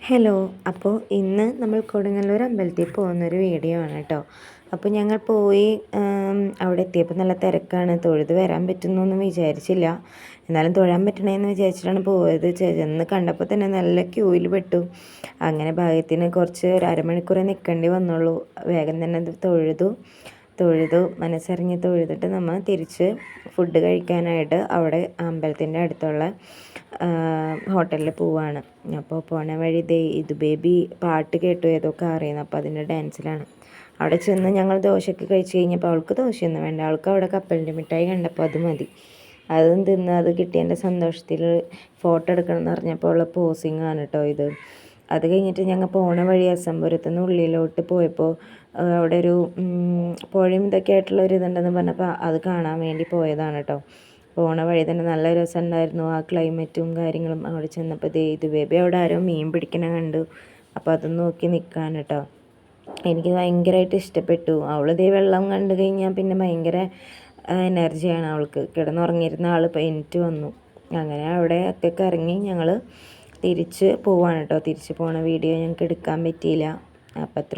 Hello. അപ്പോൾ ഇന്ന് നമ്മൾ കൊടുങ്ങല്ലൂർ അമ്പലത്തിൽ പോകുന്നൊരു വീഡിയോ ആണ് കേട്ടോ. അപ്പോൾ ഞങ്ങൾ പോയി അവിടെ എത്തിയപ്പോൾ നല്ല തിരക്കാണ്. തൊഴുത് വരാൻ പറ്റുന്നൊന്നും വിചാരിച്ചില്ല. എന്നാലും തൊഴാൻ പറ്റണേന്ന് വിചാരിച്ചിട്ടാണ് പോയത്. ചെന്ന് കണ്ടപ്പോൾ തന്നെ നല്ല ക്യൂവിൽ പെട്ടു. അങ്ങനെ ഭാഗ്യത്തിന് കുറച്ച് ഒരു അരമണിക്കൂറേ നിൽക്കേണ്ടി വന്നുള്ളൂ. വേഗം തന്നെ അത് തൊഴുതു മനസ്സറിഞ്ഞ് തൊഴുതിട്ട് നമ്മൾ തിരിച്ച് ഫുഡ് കഴിക്കാനായിട്ട് അവിടെ അമ്പലത്തിൻ്റെ അടുത്തുള്ള ഹോട്ടലിൽ പോവാണ്. അപ്പോൾ പോണ വഴി ഇത് ബേബി പാട്ട് കേട്ടു, ഏതൊക്കെ അറിയുന്നു. അപ്പോൾ അതിൻ്റെ ഡാൻസിലാണ്. അവിടെ ചെന്ന് ഞങ്ങൾ ദോശയൊക്കെ കഴിച്ച് കഴിഞ്ഞപ്പോൾ അവൾക്ക് ദോശയൊന്നും വേണ്ട. അവൾക്ക് അവിടെ കപ്പലിൻ്റെ മിഠായി കണ്ടപ്പോൾ അത് മതി. അതും തിന്ന് അത് കിട്ടിയതിൻ്റെ സന്തോഷത്തിൽ ഫോട്ടോ എടുക്കണം എന്ന് പറഞ്ഞപ്പോൾ ഉള്ള പോസിങ് ആണ് കേട്ടോ ഇത്. അത് കഴിഞ്ഞിട്ട് ഞങ്ങൾ പോണ വഴി അസംപുരത്തു നിന്ന് ഉള്ളിലോട്ട് പോയപ്പോൾ അവിടെ ഒരു പുഴയും ഇതൊക്കെ ആയിട്ടുള്ള ഒരു ഇതുണ്ടെന്ന് പറഞ്ഞപ്പോൾ അത് കാണാൻ വേണ്ടി പോയതാണ് കേട്ടോ. പോണ വഴി തന്നെ നല്ല രസമുണ്ടായിരുന്നു. ആ ക്ലൈമറ്റും കാര്യങ്ങളും. അവിടെ ചെന്നപ്പോൾ ഇത് ബേബി അവിടെ ആരോ മീൻ പിടിക്കണ കണ്ടു. അപ്പോൾ അത് നോക്കി നിൽക്കാൻ കേട്ടോ. എനിക്ക് ഭയങ്കരമായിട്ട് ഇഷ്ടപ്പെട്ടു. അവളിതേ വെള്ളം കണ്ടു കഴിഞ്ഞാൽ പിന്നെ ഭയങ്കര എനർജിയാണ് അവൾക്ക്. കിടന്നുറങ്ങിയിരുന്ന ആൾ എണീറ്റ് വന്നു. അങ്ങനെ അവിടെ ഒക്കെ കറങ്ങി ഞങ്ങൾ തിരിച്ച് പോവാണ് കേട്ടോ. തിരിച്ച് പോണ വീഡിയോ ഞങ്ങൾക്ക് എടുക്കാൻ പറ്റിയില്ല. അപ്പം അത്ര